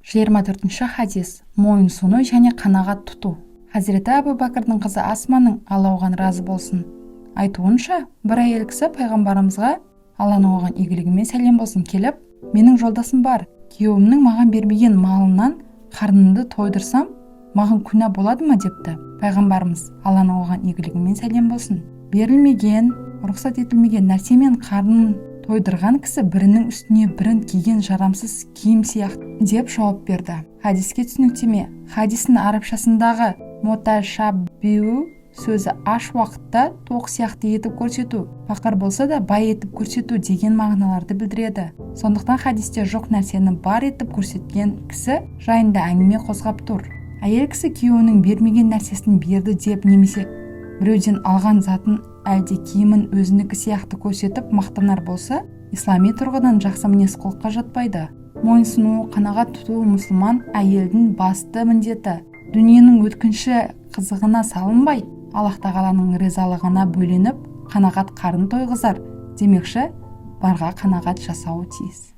24 хадис. Мойынсыну және қанағат тұту. Хазіреті Әбу Бәкірдің қызы Асманың, Алла оған разы болсын, айтуынша, бір әйел кісі пайғамбарымызға, Алланың оған игілігімен сәлем болсын, келіп, менің жолдасым бар, күйеуімнің маған бермеген малынан қарнымды тойдырсам, маған күнә болады ма депті. Пайғамбарымыз, Алланың оған игілігімен сәлем болсын, берілмеген, рұқсат етілмеген нәрсемен қарнын тойдырған кісі бірінің үстіне бірін киген жарамсыз киім сияқты деп жауап берді. Хадиске түсініктеме. Хадистің арабшасындағы муташаббиу сөзі аш уақытта тоқ сияқты етіп көрсету, фақыр болса да бай етіп көрсету деген мағыналарды білдіреді. Сондықтан хадисте жоқ нәрсені бар етіп көрсеткен кісі жайында әңгіме қозғап тұр. Әйел кісі күйеуінің бермеген нәрсесін берді деп немесе біреуден алған затын әлде киімін өзінікі сияқты көрсетіп мақтанар болса, ислами тұрғыдан жақсы мінез құлыққа жатпайды. Мойынсыну, қанағат тұту мұсылман әйелдің басты міндеті. Дүниенің өткінші қызығына салынбай, Аллах тағаланың ризалығына бөленіп, қанағат қарын тойғызар демекші, барға қанағат жасауы тиіс.